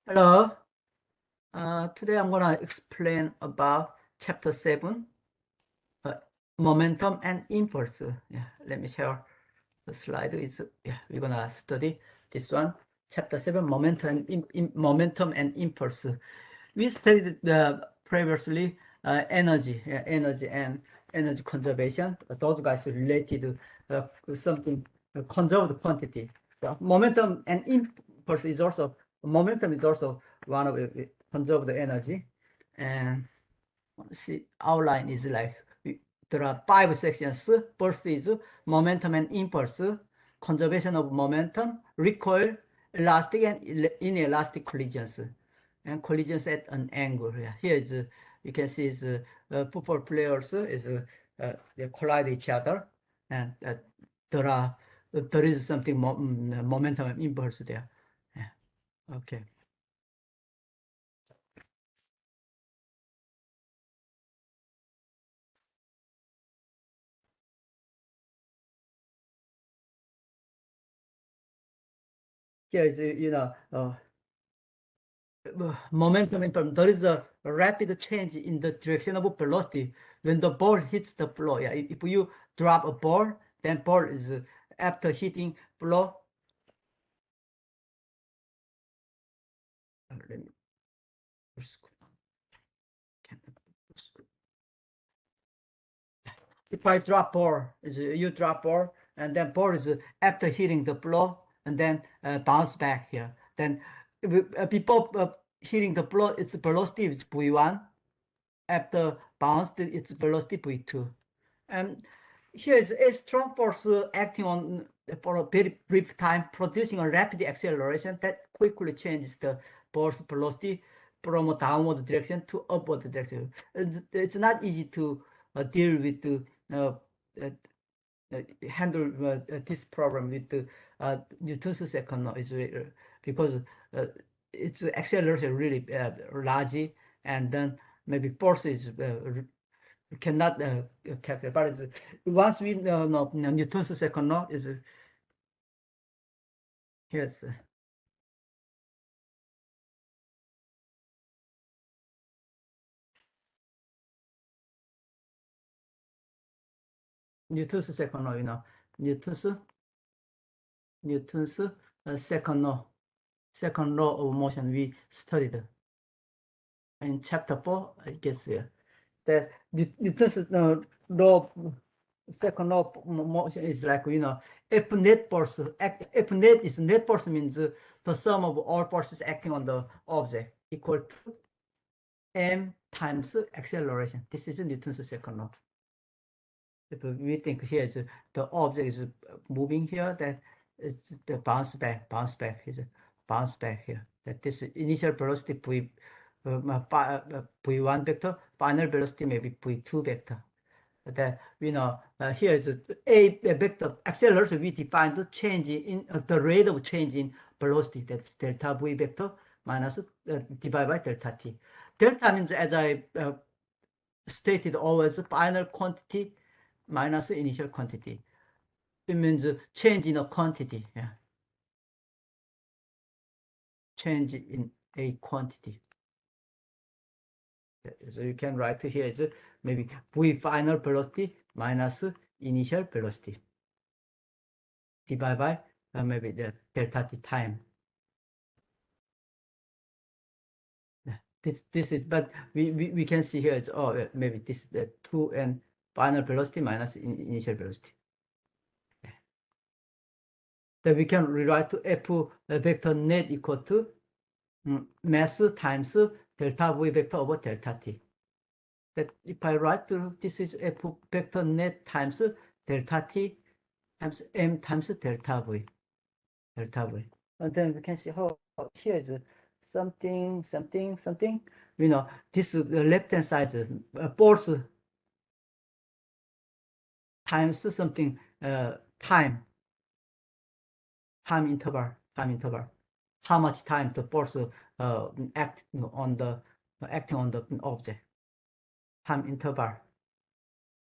Hello. Today I'm gonna explain about chapter 7, uh, momentum and impulse. Yeah, let me share the slide. We're gonna study this one, chapter 7, momentum momentum and impulse. We studied previously energy and energy conservation. Those guys related something conserved quantity. So momentum is also one of the conserved energy. And see, outline is like there are 5 sections. First is momentum and impulse, conservation of momentum, recoil, elastic and inelastic collisions, and collisions at an angle. Yeah. Here is you can see is football players they collide each other, and there is something momentum and impulse there. Yeah. Okay. Here is momentum in there is a rapid change in the direction of velocity when the ball hits the floor. Yeah, if you drop a ball, then ball is after hitting floor. Let me if I drop ball, is you drop ball, and then ball is after hitting the floor, and then bounce back here. Then before hitting the floor, its velocity is v1. After bounced, its velocity v2. And here is a strong force acting on for a very brief time, producing a rapid acceleration that quickly changes the ball's velocity from a downward direction to upward direction. It's not easy to deal with uh, handle this problem with the Newton's second law is because its acceleration really large, and then maybe force is cannot calculate. But once we know Newton's second law is here's Newton's second law. Newton's Newton's second law of motion we studied in chapter 4, I guess. Yeah, the Newton's law, second law of motion is like if net force if net is net force means the sum of all forces acting on the object equal to m times acceleration. This is Newton's second law. If we think here is the object is moving here, that it's the bounce back is bounce back here. That this initial velocity v1 vector, final velocity maybe v2 vector. That here is a vector acceleration. We define the change in the rate of change in velocity. That's delta v vector minus divided by delta t. Delta means, as I stated, always final quantity minus initial quantity. It means change in a quantity. Yeah, change in a quantity. So you can write here is maybe v final velocity minus initial velocity divided by maybe the delta t time. This is, but we can see here it's maybe this 2 and final velocity minus initial velocity. Then we can rewrite to f vector net equal to mass times delta v vector over delta t. That if I write this is f vector net times delta t times m times delta v. And then we can see how here is something. This left hand side force times something time interval. How much time the force acting on the object. Time interval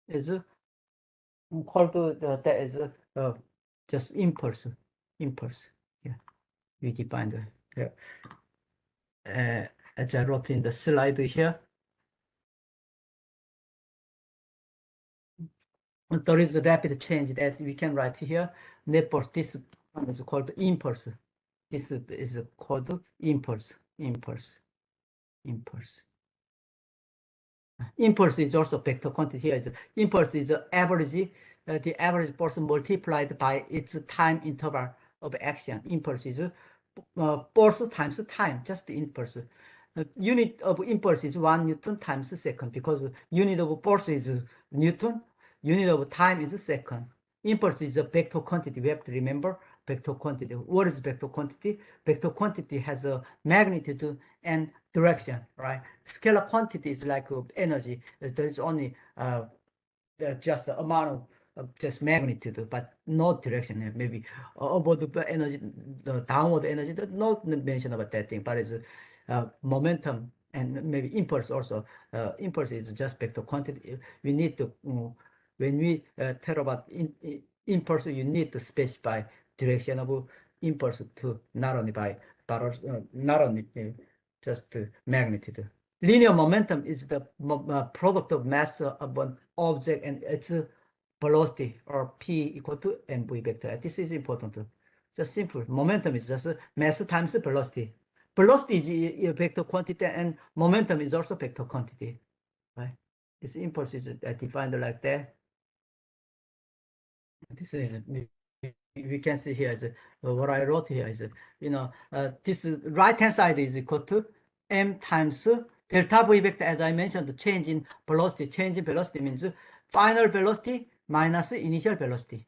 is called that is just impulse. Yeah, we defined. Yeah. as I wrote in the slide here. There is a rapid change that we can write here. Therefore, this one is called impulse. This is called impulse. Impulse. Impulse is also vector quantity. Here is impulse is the average force multiplied by its time interval of action. Impulse is force times time, just the impulse. Unit of impulse is 1 Newton times second, because unit of force is Newton, unit of time is second. Impulse is a vector quantity. We have to remember vector quantity. What is vector quantity? Vector quantity has a magnitude and direction, right? Scalar quantity is like energy. There's only just the amount of just magnitude, but no direction. Maybe about the energy, the downward energy, there's no mention about that thing, but it's momentum and maybe impulse also. Impulse is just vector quantity. We need to, when we tell about impulse, you need to specify direction of impulse to not only by, but not only just magnitude. Linear momentum is the product of mass of an object and its velocity, or P equal to mv vector. This is important. Just simple. Momentum is just mass times velocity. Velocity is a vector quantity, and momentum is also vector quantity, right? This impulse is defined like that. This is, we can see here is what I wrote here is, this right hand side is equal to m times delta v vector. As I mentioned, the change in velocity. Change in velocity means final velocity minus initial velocity.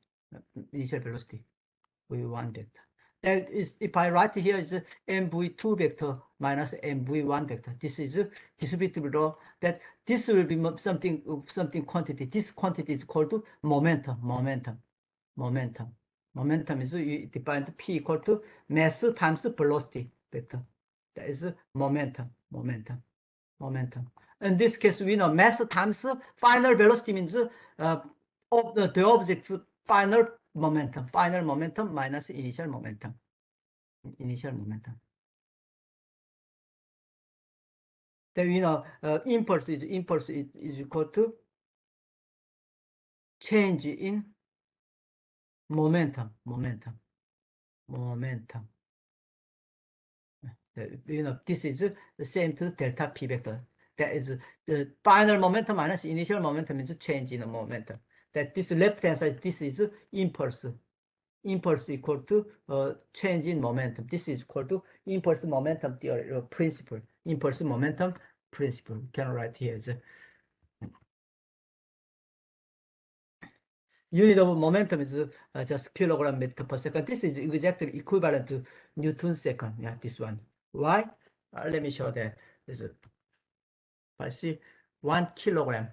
V1 vector. That is, if I write here is mv2 vector minus mv1 vector. This is distributive law, that this will be something quantity. This quantity is called momentum. Momentum is defined P equal to mass times velocity vector. That is momentum. In this case, we know mass times final velocity means of the object's final momentum minus initial momentum. Then we know impulse is equal to change in momentum. This is the same to delta p vector. That is the final momentum minus initial momentum is change in the momentum. That this left hand side, this is impulse. Impulse equal to change in momentum. This is equal to impulse momentum theory principle. Impulse momentum principle. We can write here as unit of momentum is just kilogram meter per second. This is exactly equivalent to Newton second. Yeah, this one. Why? Let me show that. This is, I see 1 kilogram,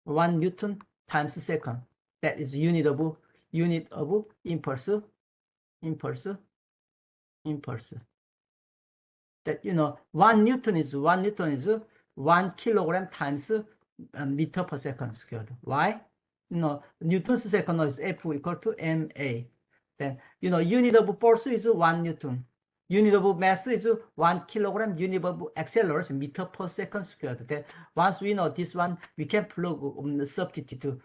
1 Newton times second. That is unit of impulse. That 1 Newton is 1 kilogram times meter per second squared. Why? Newton's second law is F equal to ma. Then unit of force is 1 Newton. Unit of mass is 1 kilogram. Unit of acceleration meter per second squared. Then once we know this one, we can plug substitute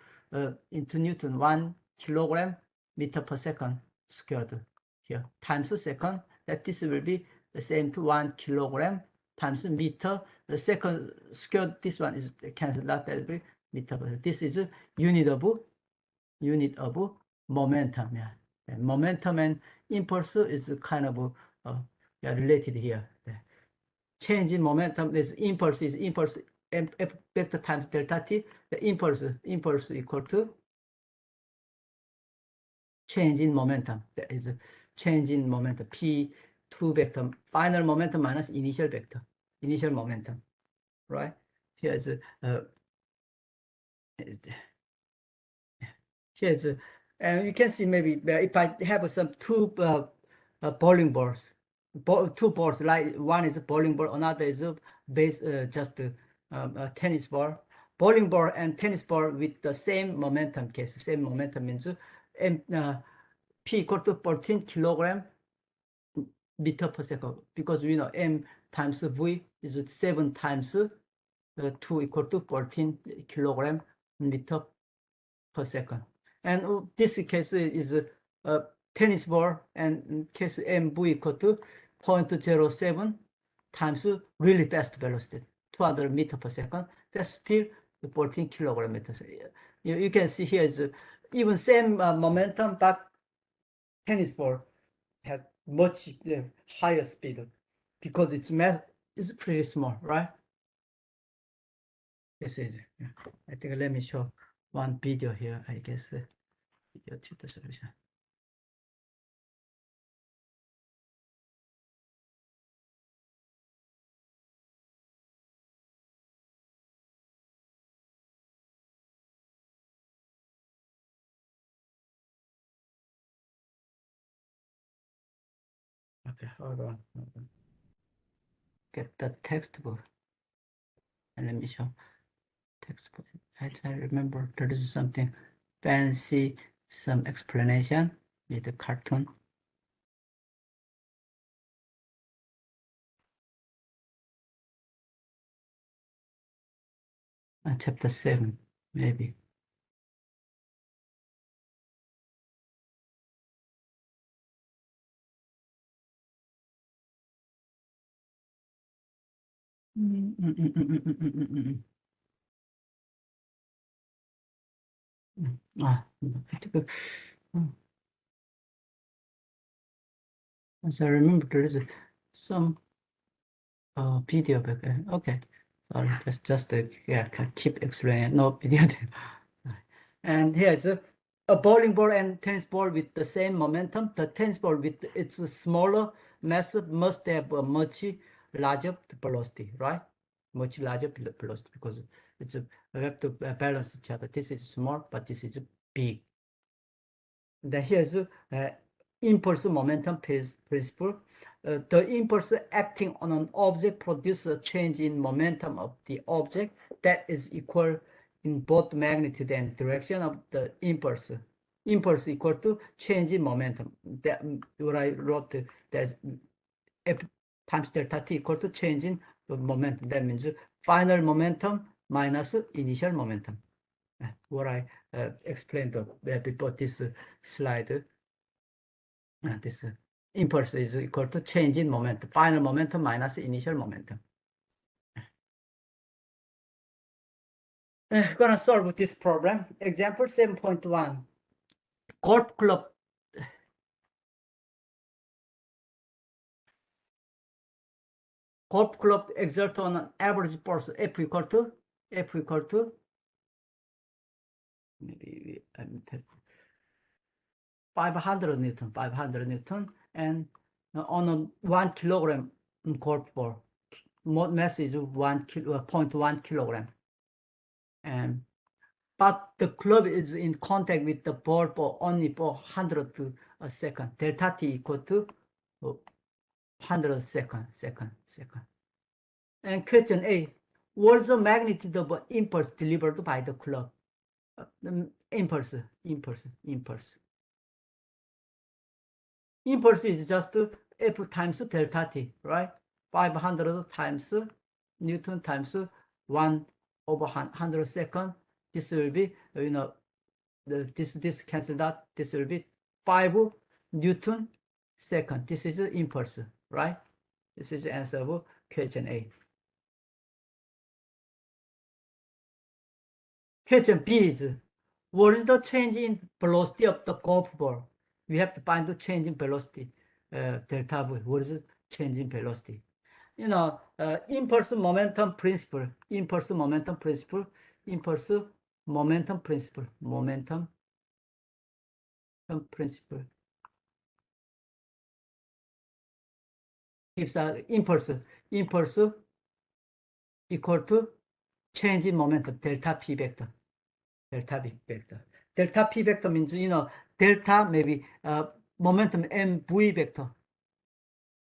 into Newton. 1 kilogram meter per second squared here times second. That this will be the same to 1 kilogram times meter. The second squared. This one is cancelled out. That will be meter per second. This is unit of momentum. Yeah. And momentum and impulse is kind of related here. The change in momentum is impulse m f vector times delta t. The impulse equal to change in momentum. That is change in momentum. P2 vector, final momentum minus initial momentum. Right? Here's and you can see maybe if I have some two bowling balls, two balls, like one is a bowling ball, another is a base, just a tennis ball. Bowling ball and tennis ball with the same momentum case. Same momentum means P equal to 14 kilogram meter per second, because we know m times v is 7 times 2 equal to 14 kilogram meter per second. And this case is a tennis ball, and in case mv equal to 0.07 times really fast velocity, 200 meter per second. That's still 14 kilogram meters. You can see here is even same momentum, but tennis ball has much higher speed because its mass is pretty small, right? This is, I think, let me show one video here, I guess, video to the solution. Okay, hold on. Get the textbook and let me show textbook. I remember there is something fancy, some explanation with the cartoon. Chapter 7, maybe. I think, as I remember, there is some video back there. Okay, sorry, that's just yeah, can keep explaining. No video. And here it's a bowling ball and tennis ball with the same momentum. The tennis ball with its smaller mass must have a much larger velocity, right? Much larger velocity, because it's we have to balance each other. This is small, but this is big. Then here's impulse momentum principle. The impulse acting on an object produces a change in momentum of the object that is equal in both magnitude and direction of the impulse. Impulse equal to change in momentum. That what I wrote, that F times delta t equal to change in momentum. That means final momentum minus initial momentum. What I explained before this slide. This impulse is equal to change in momentum, final momentum minus initial momentum. We're gonna solve this problem. Example 7.1. Golf club exert on an average force F equal to maybe 500 Newton, and on a 1 kilogram golf ball, mass is 0.1 kilogram, and but the club is in contact with the ball for only for 100 seconds. Delta t equal to 100 seconds. And question A, what's the magnitude of impulse delivered by the club? The impulse is just F times delta t, right? 500 times Newton times 1 over 100 seconds. This will be, this cancel out. This will be 5 Newton second. This is the impulse, right? This is the answer of question A. Question B is, what is the change in velocity of the golf ball? We have to find the change in velocity, delta V. What is the change in velocity? Impulse momentum principle gives impulse equal to change in momentum, delta p vector. Delta p vector means, delta maybe momentum mv vector.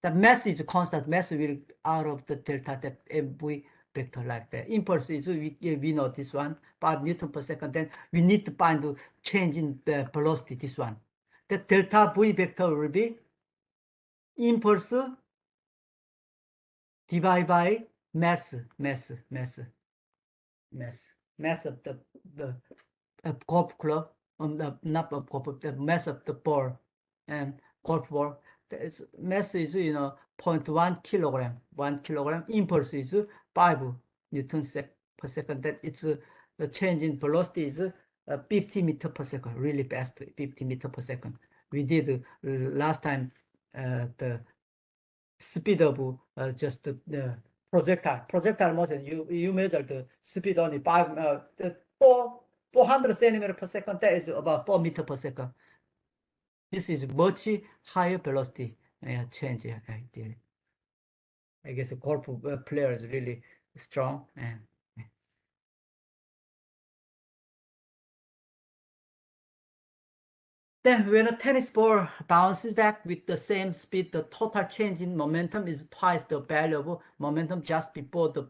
The mass is constant. Mass will out of the delta, that mv vector, like that. Impulse is, we know this one, 5 Newton per second. Then we need to find the change in the velocity, this one. The delta v vector will be impulse divided by mass of the golf club, not of golf, the mass of the ball and golf ball. Mass is 0.1 kilogram. 1 kilogram. Impulse is 5 newtons per second. That it's the change in velocity is 50 meter per second. Really fast, 50 meter per second. We did last time the speed of just the projectile motion. You measure the speed only 400 centimeter per second. That is about 4 meter per second. This is much higher velocity change. I guess a golf player is really strong. Then when a tennis ball bounces back with the same speed, the total change in momentum is twice the value of momentum just before the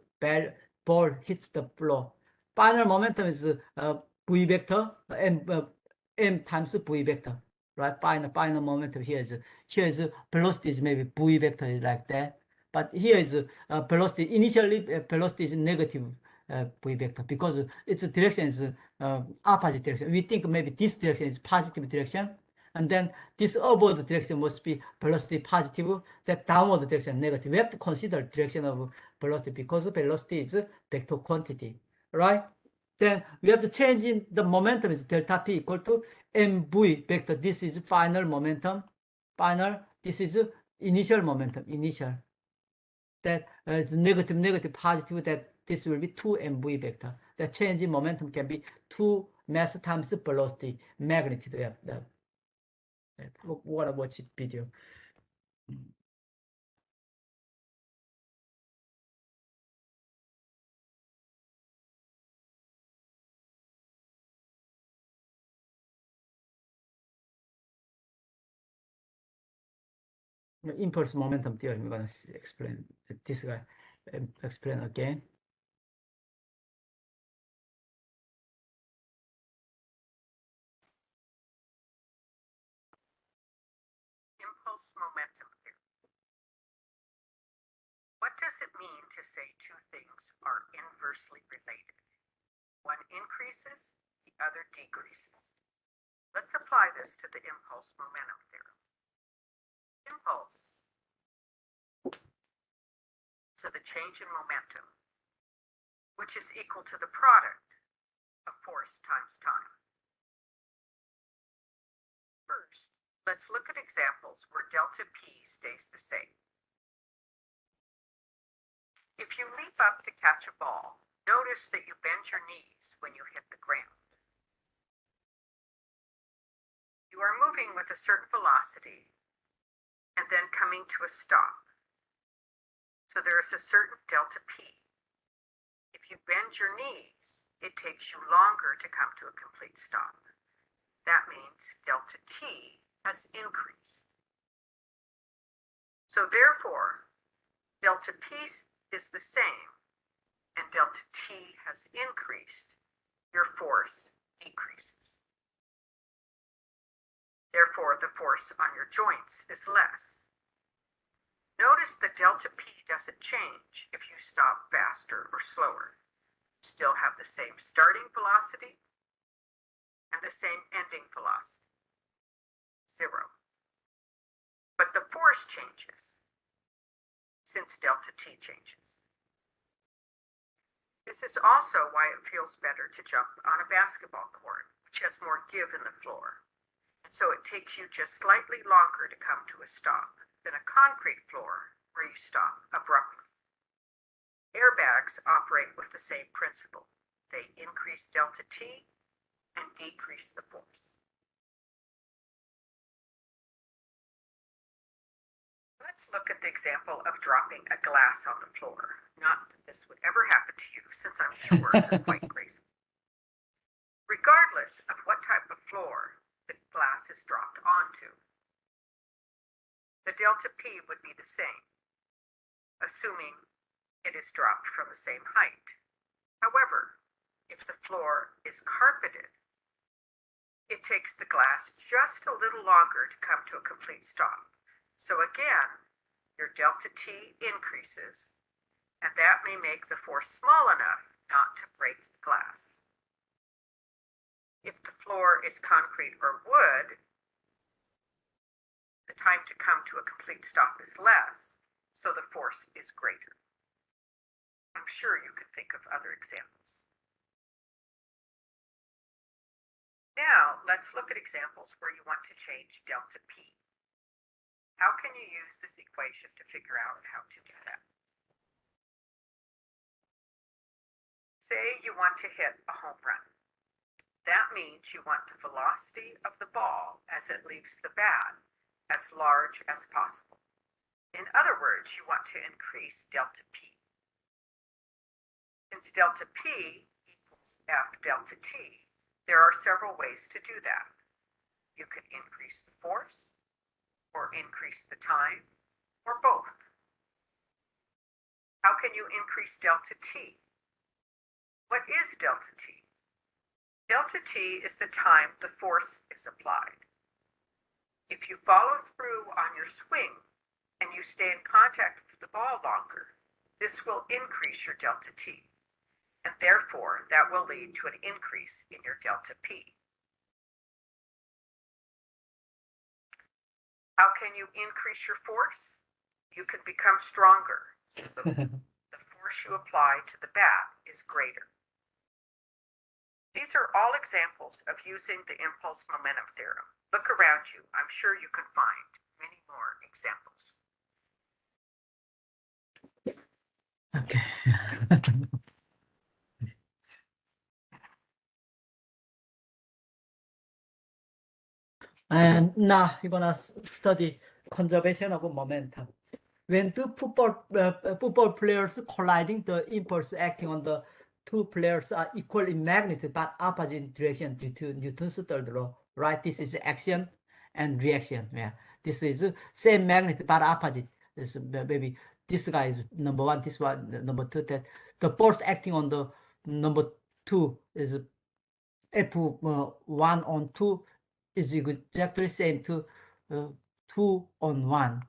ball hits the floor. Final momentum is v vector, m times v vector, right? Final momentum here is velocity is maybe v vector is like that, but here is velocity. Initially, velocity is negative v vector because its direction is opposite direction. We think maybe this direction is positive direction, and then this upward direction must be velocity positive, that downward direction negative. We have to consider direction of velocity because velocity is vector quantity, right? Then we have to change in the momentum is delta p equal to mv vector. This is final momentum. Final. This is initial momentum. Initial. That is negative, positive. That this will be 2mv vector. The change in momentum can be 2 mass times velocity magnitude. Want to watch the video. Impulse momentum theorem. I'm going to explain this guy. Explain again. Impulse momentum theory. What does it mean to say two things are inversely related? One increases, the other decreases. Let's apply this to the impulse momentum theorem. Impulse to the change in momentum, which is equal to the product of force times time. First, let's look at examples where delta P stays the same. If you leap up to catch a ball, notice that you bend your knees when you hit the ground. You are moving with a certain velocity and then coming to a stop. So there is a certain delta P. If you bend your knees, it takes you longer to come to a complete stop. That means delta T has increased. So therefore, delta P is the same and delta T has increased, your force decreases. Therefore, the force on your joints is less. Notice that delta P doesn't change if you stop faster or slower. You still have the same starting velocity and the same ending velocity, 0. But the force changes since delta T changes. This is also why it feels better to jump on a basketball court, which has more give in the floor. So it takes you just slightly longer to come to a stop than a concrete floor where you stop abruptly. Airbags operate with the same principle. They increase delta T and decrease the force. Let's look at the example of dropping a glass on the floor. Not that this would ever happen to you, since I'm sure you're quite graceful. Regardless of what type of floor the glass is dropped onto, the delta P would be the same, assuming it is dropped from the same height. However, if the floor is carpeted, it takes the glass just a little longer to come to a complete stop. So again, your delta T increases, and that may make the force small enough not to break the glass. If the floor is concrete or wood, the time to come to a complete stop is less, so the force is greater. I'm sure you can think of other examples. Now, let's look at examples where you want to change delta P. How can you use this equation to figure out how to do that? Say you want to hit a home run. That means you want the velocity of the ball as it leaves the bat as large as possible. In other words, you want to increase delta P. Since delta P equals F delta T, there are several ways to do that. You could increase the force, or increase the time, or both. How can you increase delta T? What is delta T? Delta T is the time the force is applied. If you follow through on your swing and you stay in contact with the ball longer, this will increase your delta T, and therefore that will lead to an increase in your delta P. How can you increase your force? You can become stronger. The force you apply to the bat is greater. These are all examples of using the impulse momentum theorem. Look around you. I'm sure you can find many more examples. Okay. And now you're gonna study conservation of momentum. When two football players colliding, the impulse acting on the two players are equal in magnitude but opposite direction due to Newton's third law, right? This is action and reaction. Yeah, this is same magnitude but opposite. This maybe this guy is number one, this one number two. That the force acting on the number two is F1 on 2 is exactly same to 2 on 1,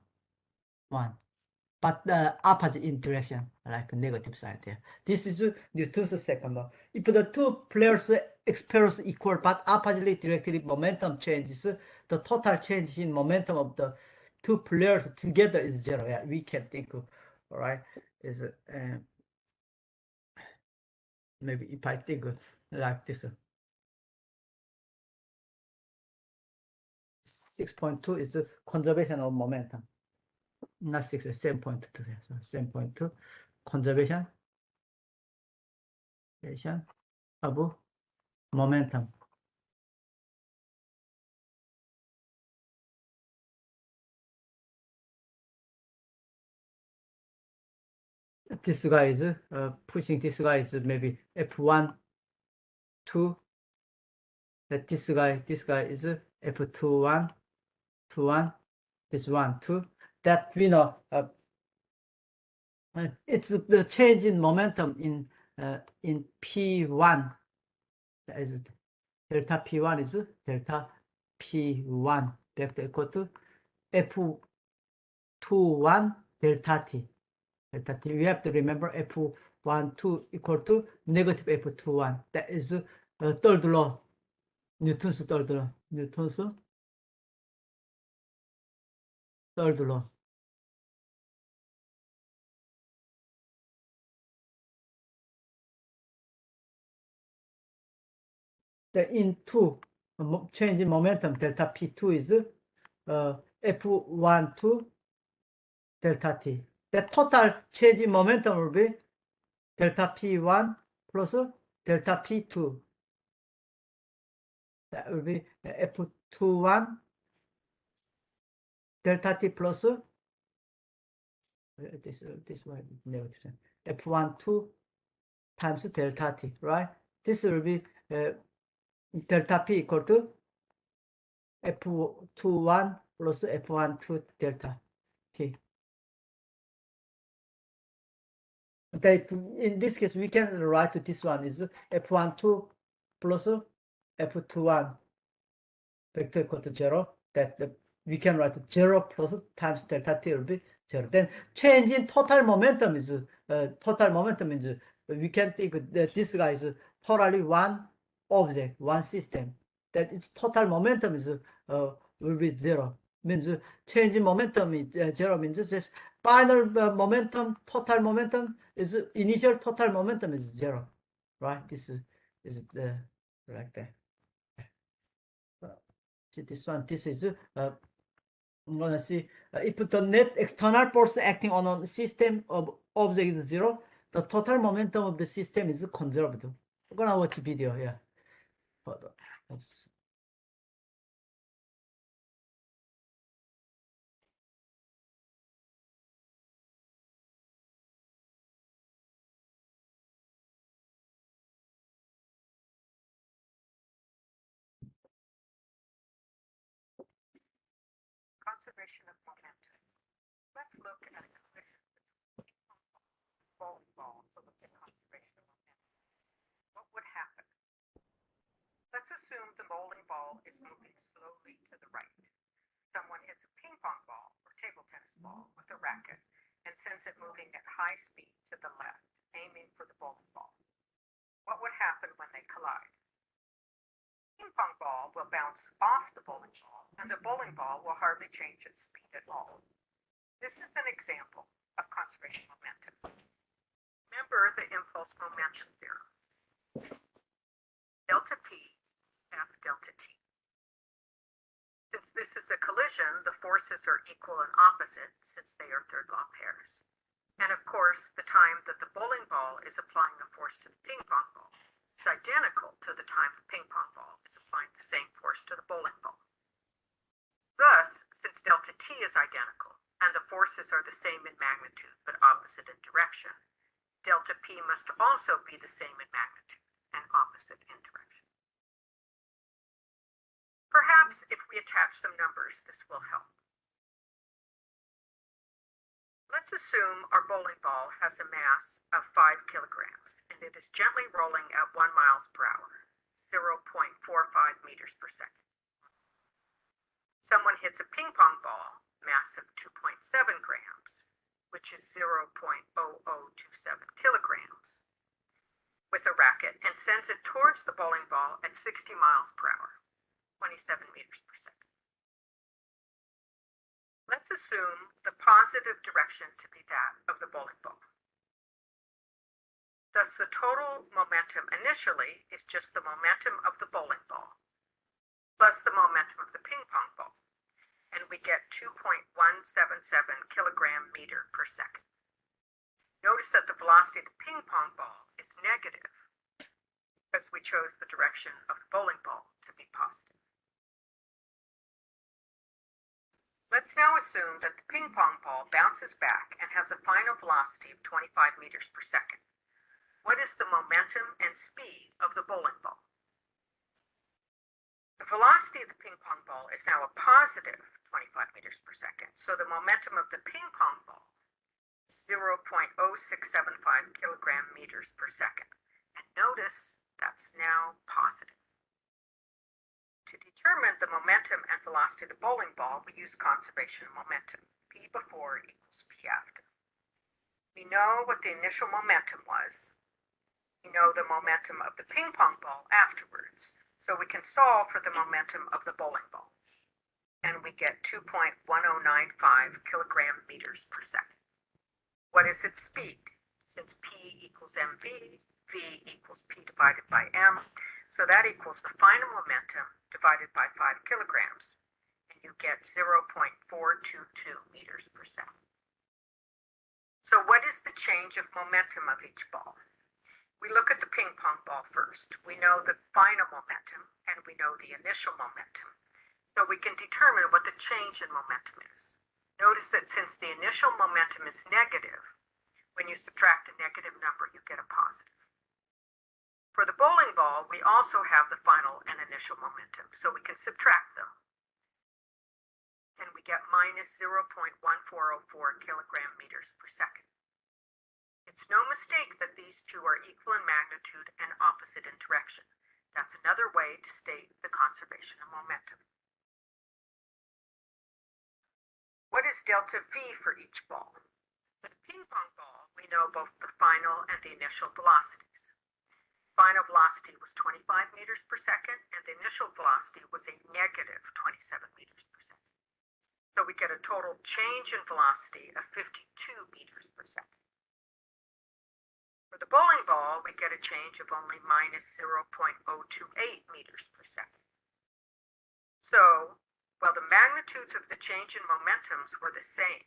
but the opposite in direction, like negative side there. This is Newton's second law. If the two players experience equal but oppositely directed momentum changes, the total change in momentum of the two players together is zero. Yeah, we can think of, all right, is maybe if I think of like this. 6.2 is the conservation of momentum. Not 6, 7.2. So 7.2 conservation of momentum. This guy is pushing. This guy is maybe F1, 2. That this guy is F2, 1, 2, 1. This 1, 2. That we know. It's the change in momentum in P1. That is delta P1 is delta P1 vector equal to F21 delta T. Delta T. We have to remember F12 equal to negative F21. That is third law. Newton's third law. Newton's third law. The in 2 change in momentum delta P2 is F12 delta T. The total change in momentum will be delta P1 plus delta P2. That will be F21 delta T plus this one negative F12 times delta T, right? This will be delta P equal to F21 plus F12 delta T. Okay, in this case, we can write this one is F12 plus F21 vector equal to 0. That the we can write 0 plus times delta t will be 0. Then change in total momentum is we can think that this guy is totally one object, one system. That its total momentum is will be 0. Means change in momentum is 0 means just final momentum, total momentum is initial total momentum is 0, right? This is like that. See this one. This is I'm gonna see if the net external force acting on a system of object is 0, the total momentum of the system is conserved. I'm gonna watch video here. Oops. Conservation of momentum. Let's look at a collision between bowling ball to look at conservation of momentum. What would happen? Let's assume the bowling ball is moving slowly to the right. Someone hits a ping pong ball or table tennis ball with a racket and sends it moving at high speed to the left, aiming for the bowling ball. What would happen when they collide? The ping pong ball will bounce off the bowling ball, and the bowling ball will hardly change its speed at all. This is an example of conservation momentum. Remember the impulse momentum theorem. Delta P F delta T. Since this is a collision, the forces are equal and opposite since they are third law pairs. And of course, the time that the bowling ball is applying the force to the ping pong ball is identical to the time the ping pong ball is applying the same force to the bowling ball. Thus, since delta T is identical and the forces are the same in magnitude but opposite in direction, delta P must also be the same in magnitude and opposite in direction. Perhaps if we attach some numbers, this will help. Let's assume our bowling ball has a mass of 5 kilograms and it is gently rolling at 1 miles per hour, 0.45 meters per second. Someone hits a ping pong ball, mass of 2.7 grams, which is 0.0027 kilograms, with a racket and sends it towards the bowling ball at 60 miles per hour, 27 meters per second. Let's assume the positive direction to be that of the bowling ball. Thus, the total momentum initially is just the momentum of the bowling ball plus the momentum of the ping pong ball, and we get 2.177 kilogram meter per second. Notice that the velocity of the ping pong ball is negative because we chose the direction of the bowling ball to be positive. Let's now assume that the ping pong ball bounces back and has a final velocity of 25 meters per second. What is the momentum and speed of the bowling ball? The velocity of the ping pong ball is now a positive 25 meters per second, so the momentum of the ping pong ball is 0.0675 kilogram meters per second. And notice that's now positive. To determine the momentum and velocity of the bowling ball, we use conservation of momentum. P before equals P after. We know what the initial momentum was. We know the momentum of the ping pong ball afterwards. So we can solve for the momentum of the bowling ball. And we get 2.1095 kilogram meters per second. What is its speed? Since P equals mv, v equals P divided by m, so that equals the final momentum divided by 5 kilograms, and you get 0.422 meters per second. So what is the change of momentum of each ball? We look at the ping pong ball first. We know the final momentum, and we know the initial momentum, so we can determine what the change in momentum is. Notice that since the initial momentum is negative, when you subtract a negative number, you get a positive. For the bowling ball, we also have the final and initial momentum, so we can subtract them. And we get minus 0.1404 kilogram meters per second. It's no mistake that these two are equal in magnitude and opposite in direction. That's another way to state the conservation of momentum. what is delta V for each ball? For the ping pong ball, we know both the final and the initial velocities. Final velocity was 25 meters per second, and the initial velocity was a negative 27 meters per second. So we get a total change in velocity of 52 meters per second. For the bowling ball, we get a change of only minus 0.028 meters per second. So, while the magnitudes of the change in momentums were the same,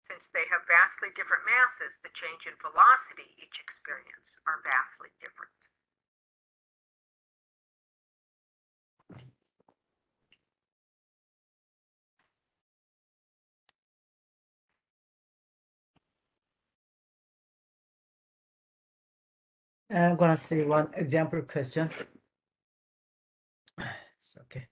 since they have vastly different masses, the change in velocity each experience are vastly different. I'm gonna see one example question. It's okay.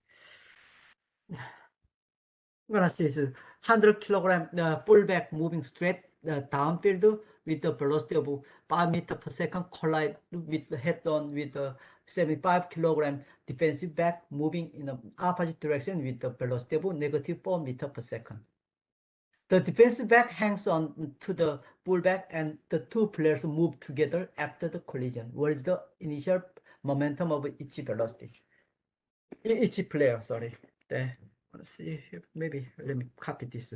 I'm gonna see this 100 kilogram pullback moving straight downfield with the velocity of 5 meters per second collide with the head on with the 75 kilogram defensive back moving in the opposite direction with the velocity of negative 4 meters per second. The defensive back hangs on to the pullback and the two players move together after the collision. What is the initial momentum of each velocity? Each player, sorry. Let's see, maybe let me copy this.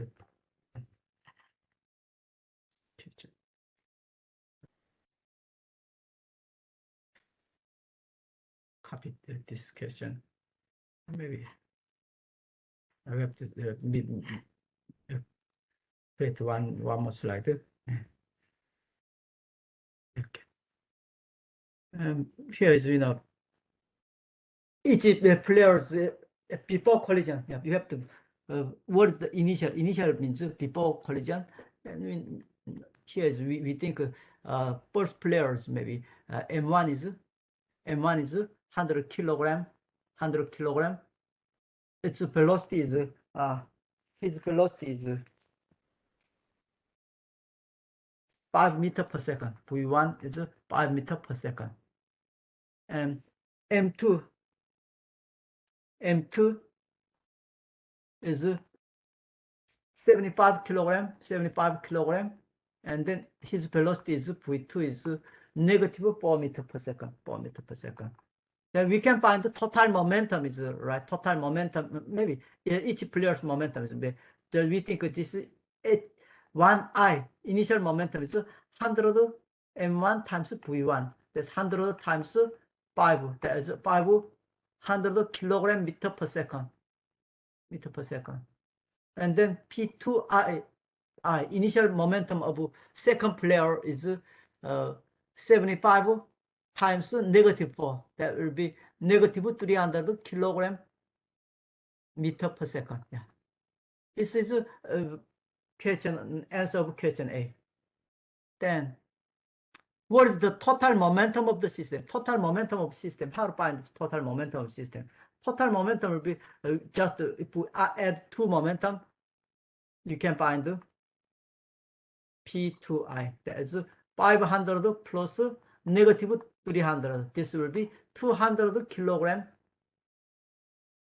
Copy this question. Maybe I have to create one more slide. Okay. Here is each players before collision. Yeah, you have to. What is the initial? Initial means before collision. And here is we think first players maybe M1 is 100 kilogram. 100 kilogram. Its velocity is his velocity is 5 meters per second. V1 is 5 meters per second. And M2 is 75 kilogram, and then his velocity is V2 is negative 4 meters per second. Then we can find the total momentum is right. Total momentum, maybe each player's momentum is big. Then we think this is 1I initial momentum is 100 M1 times V1. That's 100 times 5. That is 500 kilogram meter per second. And then P2I initial momentum of second player is 75 times negative 4. That will be negative 300 kilogram meter per second. Yeah. This is answer of question A. Then, what is the total momentum of the system? Total momentum of system. How to find the total momentum of system? Total momentum will be just if we add two momentum, you can find P2I. That is 500 plus negative 300. This will be 200 kilogram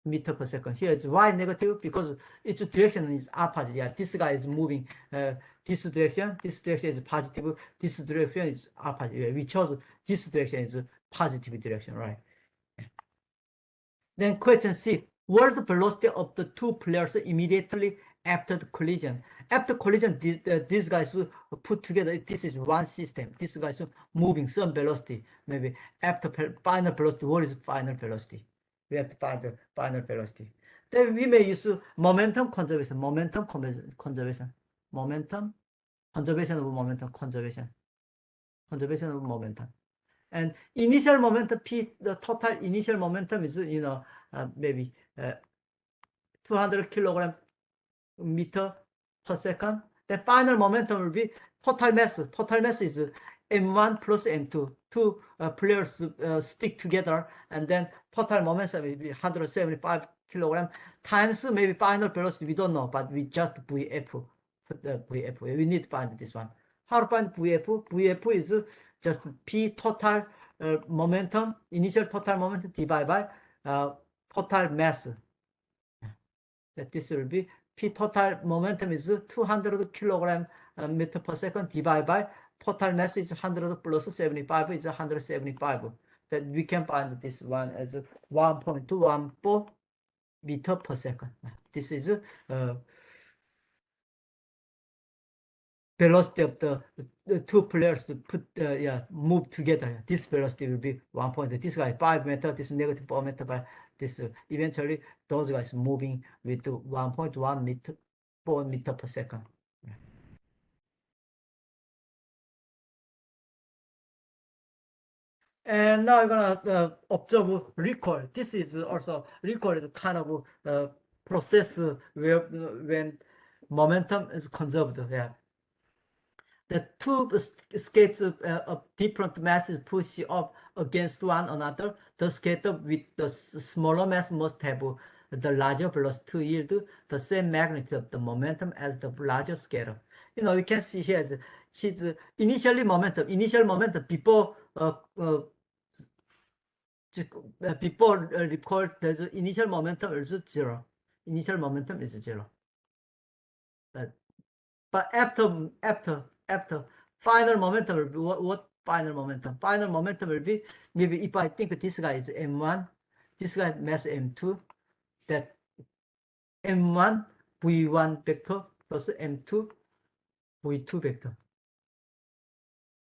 meter per second. Here is Y negative because its direction is opposite. Yeah, this guy is moving this direction is positive, this direction is opposite. Yeah, we chose this direction is positive direction, right? Then question C, what is the velocity of the two players immediately after the collision? After collision, these guys put together, this is one system. These guys are moving some velocity.Maybe after final velocity, what is final velocity? We have to find the final velocity. Then we may use momentum conservation of momentum. And initial momentum P, the total initial momentum is maybe 200 kilogram meter per second. The final momentum will be total mass. Total mass is M1 plus M2. Two players stick together, and then total momentum will be 175 kilogram times maybe final velocity. We don't know, but we just VF. VF. We need to find this one. How to find VF? VF is just P total momentum, initial total momentum divided by total mass. That this will be P total momentum is 200 kilogram meter per second divided by total mass is 100 plus 75 is 175. That we can find this one as 1.214 meter per second. This is velocity of the two players to put move together. This velocity will be 1 point. This guy 5 meter, this negative 4 meter, but this eventually those guys moving with 1.1 meter 4 meter per second. And now we're gonna observe recoil. This is also recoil is kind of process where when momentum is conserved. Yeah. The two skates of different masses push up against one another. The skater with the smaller mass must have the larger velocity to yield the same magnitude of the momentum as the larger skater. We can see here his initial momentum before recoil, there's initial momentum is 0. Initial momentum is 0. But after final momentum will be what final momentum? Final momentum will be maybe if I think this guy is M1, this guy mass M2, that M1 V1 vector plus M2 V2 vector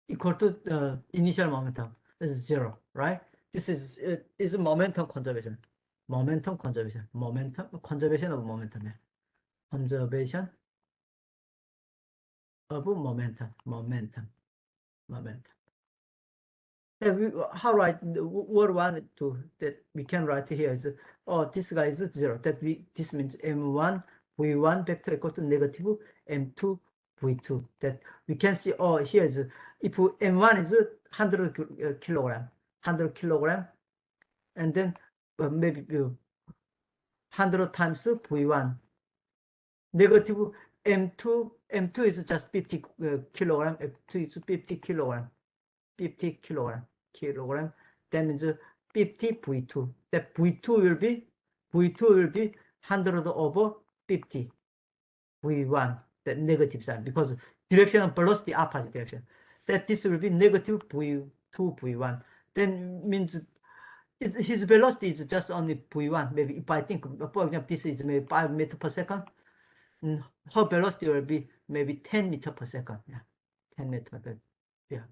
equal to initial momentum is 0, right? This is momentum conservation. Momentum conservation. Momentum conservation of momentum. Conservation of momentum. How write what one to that we can write here is this guy is 0. This means M1 V1 vector equal to negative M2 V2. That we can see here is if M1 is 100 kilogram, and then maybe 100 times V1. Negative M2 is just 50 kilogram. M2 is 50 kilogram. 50 kilogram. That means 50 V2. That V2 will be 100 over 50 V1. That negative sign because direction of velocity opposite direction. That this will be negative V2 V1. Then means his velocity is just only V1. Maybe if I think, for example, this is maybe 5 meters per second. Her velocity will be maybe 10 meters per second. Yeah, 10 meters per second. Yeah,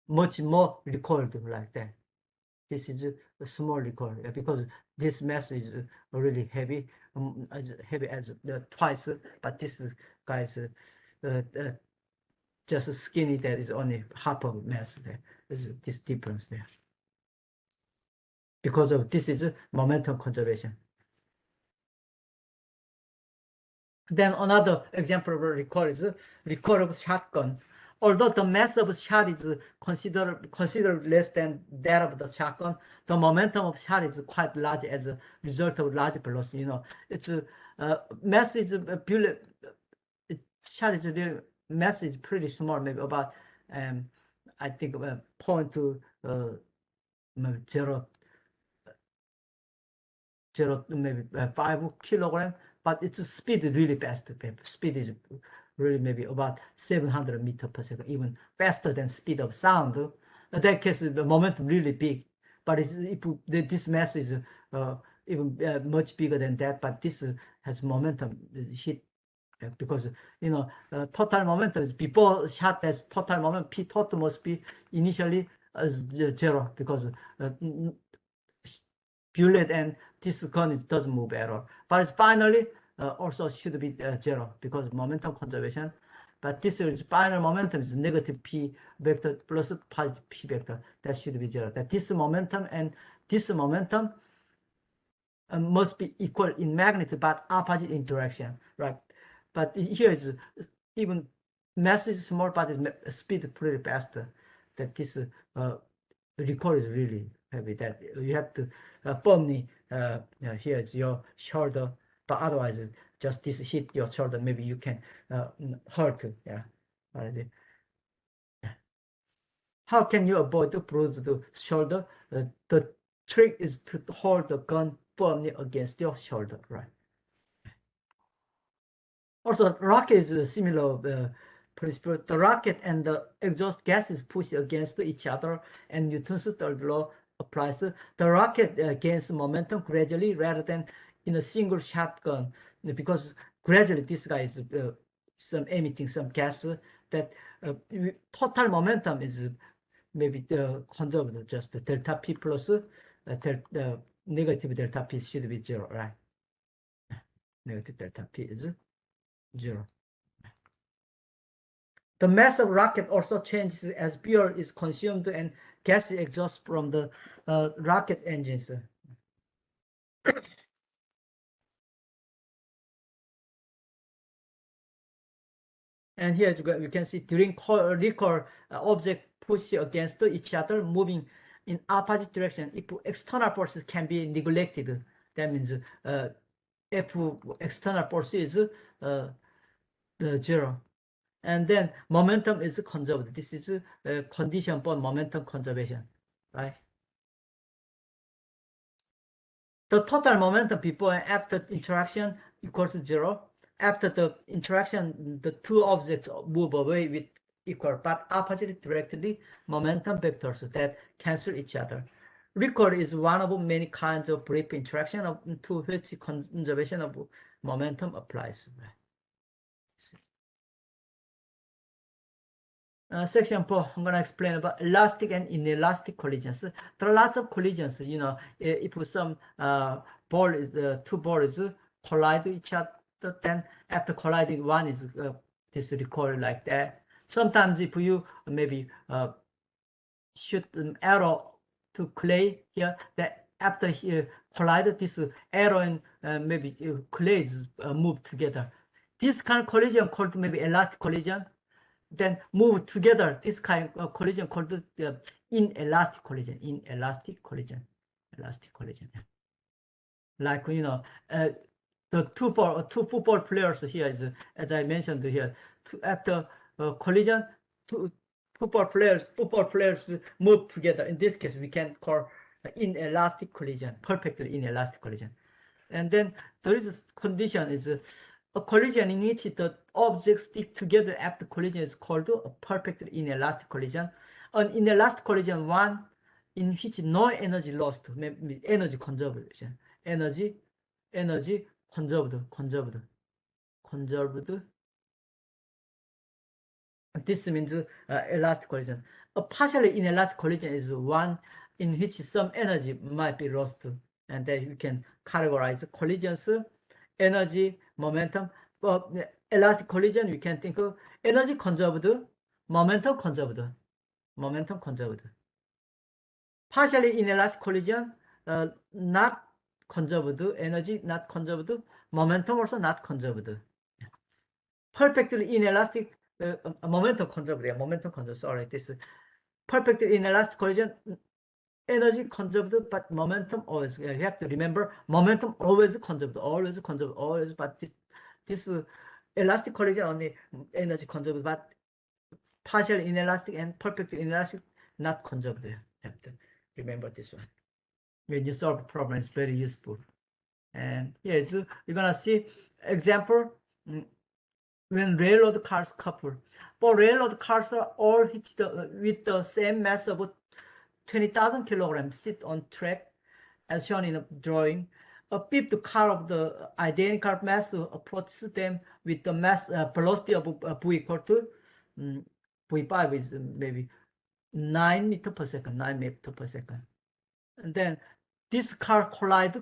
much more recoil like that. This is a small recoil because this mass is really heavy, as heavy as twice. But this guy is just skinny. That is only half of mass. There is this difference there because of this is momentum conservation. Then another example of recoil is recoil of shotgun. Although the mass of shot is considered less than that of the shotgun, the momentum of shot is quite large as a result of large velocity. It's mass is shot is really mass is pretty small, maybe about I think point to 0 maybe 5 kilogram, but its speed is really fast. Speed is really maybe about 700 meters per second, even faster than speed of sound. In that case, the momentum really big. But if this mass is even much bigger than that, but this has momentum hit because total momentum is before shot. That's total momentum. P total must be initially as 0 because bullet and this gun doesn't move at all. But finally also should be 0 because momentum conservation. But this is final momentum is negative p vector plus positive p vector. That should be 0. That this momentum and this momentum must be equal in magnitude but opposite in direction, right? But here is even mass is small but speed pretty faster. That this recoil is really heavy. That you have to firmly here is your shoulder, but otherwise just this hit your shoulder, maybe you can hurt. Yeah. How can you avoid to bruise the shoulder? The trick is to hold the gun firmly against your shoulder, right? Also, rocket is a similar principle. The rocket and the exhaust gases push against each other, and Newton's third law applies. The rocket gains momentum gradually rather than in a single shotgun, because gradually this guy is some emitting some gas that total momentum is maybe conserved, just delta p plus negative delta p should be 0, right? Negative delta p is 0. The mass of rocket also changes as fuel is consumed and gas exhaust from the rocket engines. And here you can see during recoil, object push against each other, moving in opposite direction. If external forces can be neglected, that means if external force is 0. And then momentum is conserved. This is a condition for momentum conservation, right? The total momentum before and after interaction equals 0. After the interaction, the two objects move away with equal but opposite directly momentum vectors that cancel each other. Recoil is one of many kinds of brief interaction to which conservation of momentum applies. Section 4, I'm going to explain about elastic and inelastic collisions. There are lots of collisions, if some two balls collide each other, then after colliding, one is this recoil like that. Sometimes if you maybe shoot an arrow to clay here, that after he collide, this arrow and maybe clay move together. This kind of collision called maybe elastic collision. Then move together. This kind of collision called inelastic collision. Inelastic collision. Elastic collision. Like the two football players here is, as I mentioned here, after collision, two football players move together. In this case, we can call inelastic collision, perfectly inelastic collision. And then there is a condition is a collision in which the objects stick together after collision is called a perfectly inelastic collision. An inelastic collision, one in which no energy lost, energy conservation, energy conserved. This means elastic collision. A partially inelastic collision is one in which some energy might be lost, and then you can categorize collisions, energy, momentum. But elastic collision, you can think of energy conserved, momentum conserved. Partially inelastic collision, not conserved, energy not conserved, momentum also not conserved. Perfectly inelastic, momentum conserved, sorry, this perfectly inelastic collision, energy conserved, but momentum always, you have to remember, momentum always conserved, but this elastic collision only energy conserved, but partially inelastic and perfectly inelastic not conserved. You have to remember this one. When you solve a problem, it's very useful. And yeah, so you're gonna see example when railroad cars couple. But railroad cars are all hitched with the same mass of 20,000 kilograms sit on track as shown in the drawing. A fifth car of the identical mass approaches them with the mass velocity of v equal to v5 is maybe 9 meter per second. And then this car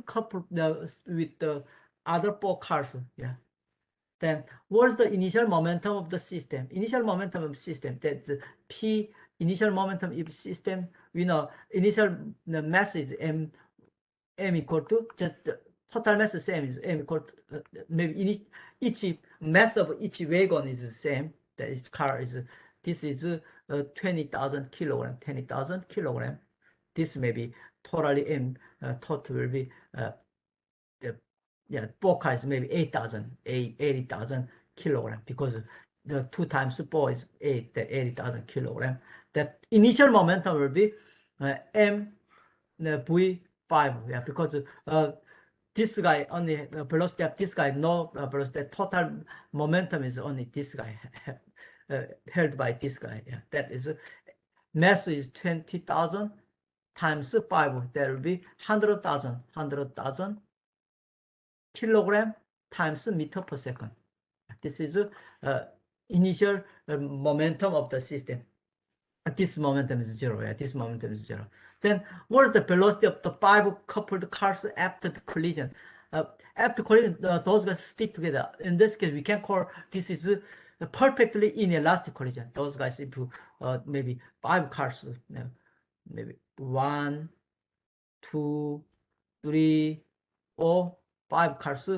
coupled with the other four cars. Yeah. Then what's the initial momentum of the system? Initial momentum of the system, that's P initial momentum of the system. We know initial mass is m equal to just the total mass is same, is m equal to maybe each mass of each wagon is the same. That each car is this is 20,000 kilogram. This may be totally m total will be four cars maybe 80,000 kilogram, because the 2 times 4 is 80,000 kilogram. That initial momentum will be m v5, because this guy only velocity of this guy, no velocity. Total momentum is only this guy held by this guy. Yeah, that is mass is 20,000 times 5. That will be 100,000 kilogram times meter per second. This is initial momentum of the system. This momentum is 0. Yeah, this momentum is 0. Then what is the velocity of the 5 coupled cars after the collision? After collision, those guys stick together. In this case, we can call this is perfectly inelastic collision. Those guys, if maybe 5 cars, maybe 1, 2, 3, or 5 cars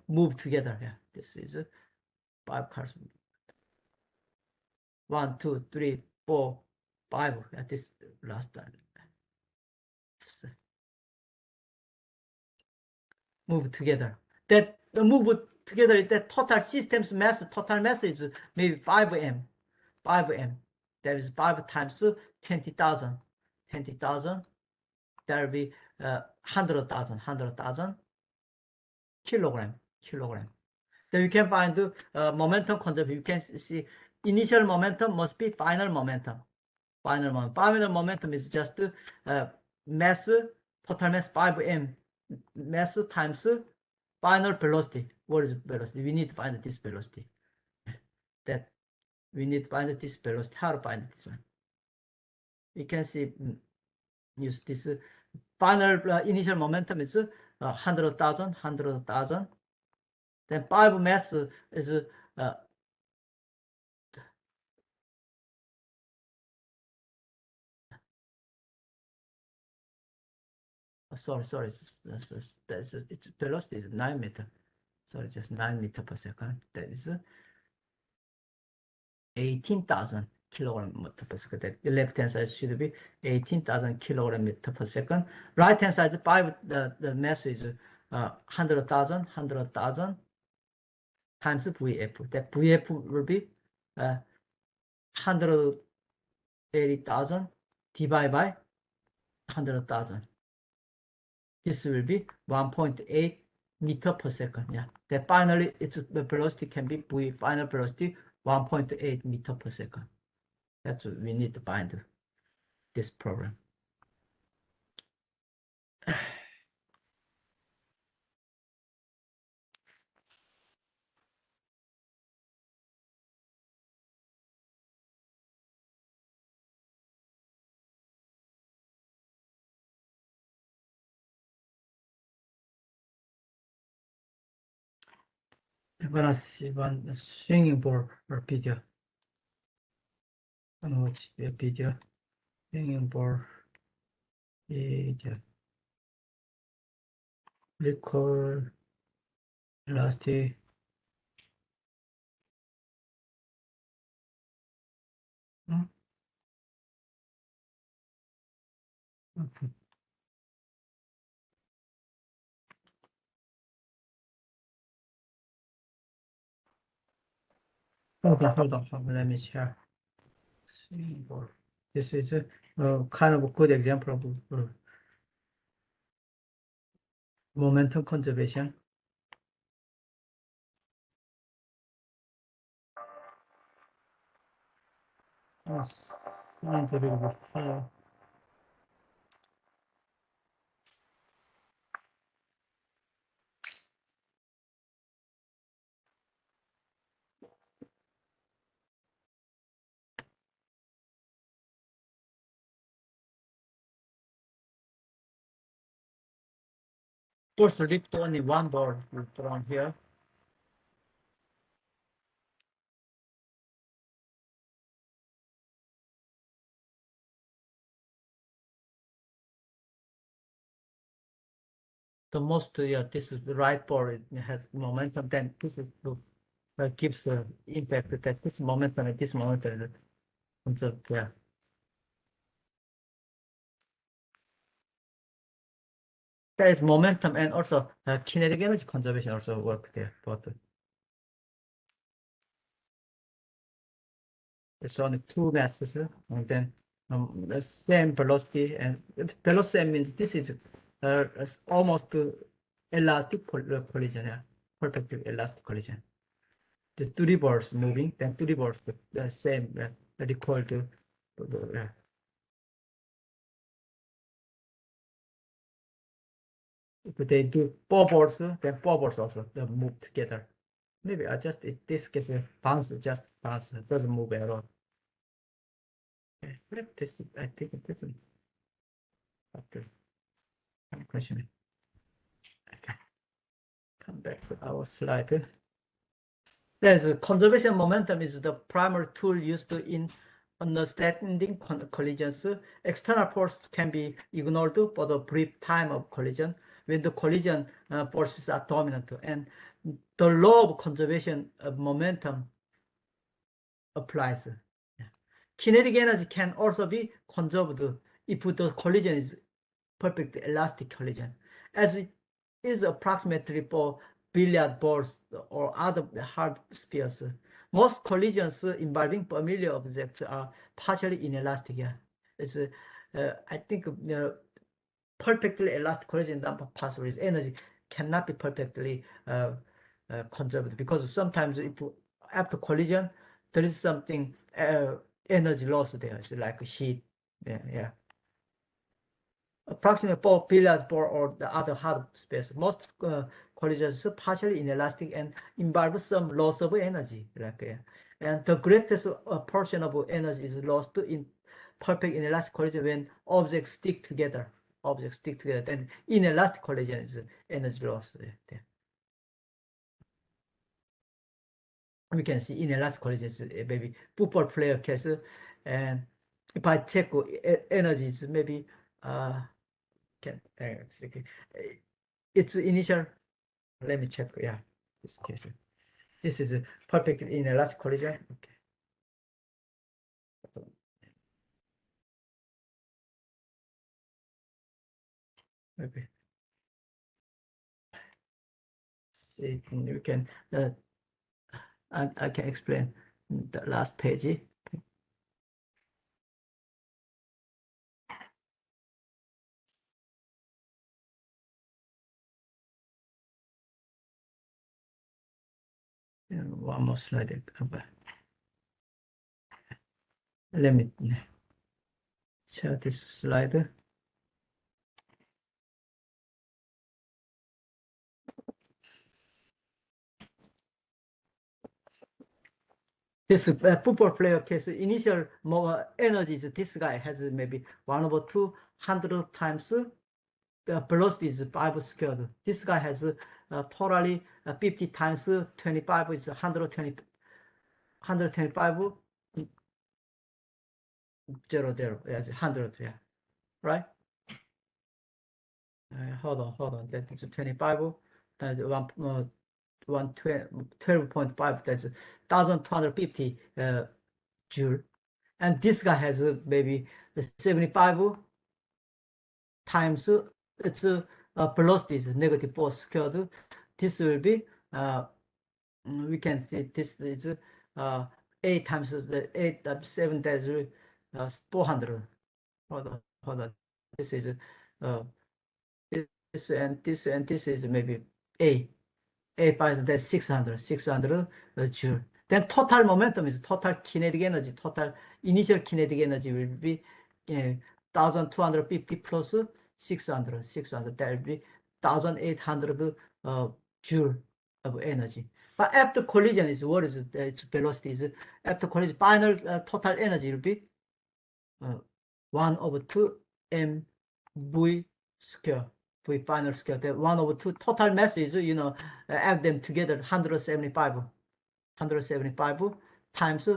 move together. Yeah, this is 5 cars. 1, 2, 3, 4, 5. Yeah, this last time. Move together. That move together, that total system's mass, total mass is maybe 5m. 5m. That is 5 times 20,000. 20,000. That will be 100,000 kilogram. Then you can find the momentum conservation. You can see initial momentum must be final momentum. Final momentum is just mass, total mass 5m, mass times final velocity. What is velocity? We need to find this velocity. That we need to find this velocity. How to find this one? You can see, use this final initial momentum is 100,000. Then 5 mass is sorry, its velocity is 9 meter. Sorry, just 9 meter per second. That is 18,000 kilogram meter per second. The left hand side should be 18,000 kilogram meter per second. Right hand side, the mass is 100,000 times VF. That VF will be 180,000 divided by 100,000. This will be 1.8 meter per second. Yeah. Then finally, the velocity can be V final velocity 1.8 meter per second. That's what we need to find this problem. I'm gonna see one swinging board or video. I'm gonna watch the video. Swinging board video. Record velocity. Okay. Hold on. Let me share. Swinging board. This is a kind of a good example of momentum conservation. Yes. Unbelievable. First, lift only one board from here. The most, this is the right board. It has momentum. Then this is gives impact that this momentum and this momentum comes up. Yeah. There is momentum and also kinetic energy conservation also work there. Both. It's only 2 masses, and then the same velocity, and velocity means this is almost elastic collision, yeah, perfectly elastic collision. The three balls moving, then three balls the same, that is called if they do four balls, then four balls also they move together. Maybe I just this gets a bounce, just bounce, it doesn't move at all. Okay, but this I think it doesn't. After question, okay, come back to our slide. Yes, conservation momentum is the primary tool used in understanding collisions. External forces can be ignored for the brief time of collision when the collision forces are dominant. And the law of conservation of momentum applies. Kinetic energy can also be conserved if the collision is perfect elastic collision, as it is approximately for billiard balls or other hard spheres. Most collisions involving familiar objects are partially inelastic. Yeah. It's, I think perfectly elastic collision number possible energy cannot be perfectly conserved, because sometimes if after collision there is something energy loss there. It's like heat. Yeah. Approximately 4 billiard ball or the other hard space. Most collisions are partially inelastic and involve some loss of energy. And the greatest portion of energy is lost in perfect inelastic collision when objects stick together. Then inelastic collision is energy loss. We can see inelastic collision is maybe football player case. And if I check energy, is maybe it's initial. Let me check. Yeah, this case. This is a perfect inelastic collision. Okay. Maybe see we can. I can explain the last page. One more slide. Let me share this slide. This football player case, initial more energy is this guy has maybe 1/200 times the velocity is 5 squared. This guy has totally 50 times 25 is 125 0 0, yeah, 100, yeah, right? Hold on, that is 25 times 12.5, that's 1250 joule. And this guy has maybe 75 times its velocity is -4 squared. This will be we can see this is 8 times the 8 times 7, that's 400. Hold on. This is this and this is maybe A by that's 600 joule. Then total momentum is total kinetic energy. Total initial kinetic energy will be 1250 plus 600. That will be 1800 joule of energy. But after collision is what is its velocity is after collision final total energy will be 1/2 mv square. V final square. The 1/2 total mass is add them together 175 times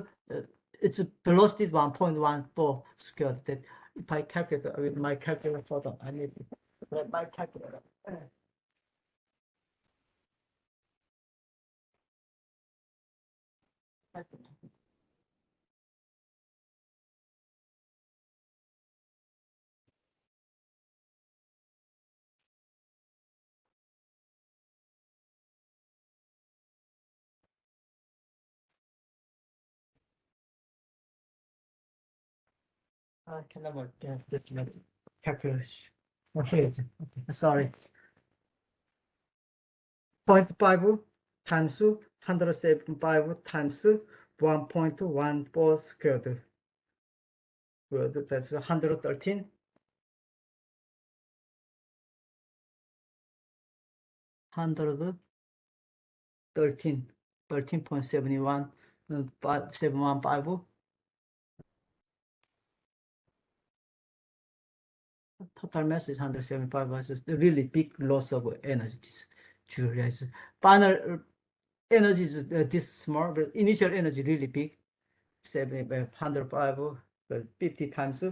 its velocity 1.14 squared. That if I calculate with my calculator, hold on, I need my calculator. I cannot work. Just calculation. Okay, sorry. 0.5 times 175 times 1.14 squared. That's 113. 13.71, 715. Total mass is 175 versus the really big loss of energy. Final energy is this small, but initial energy really big. 105, 50 times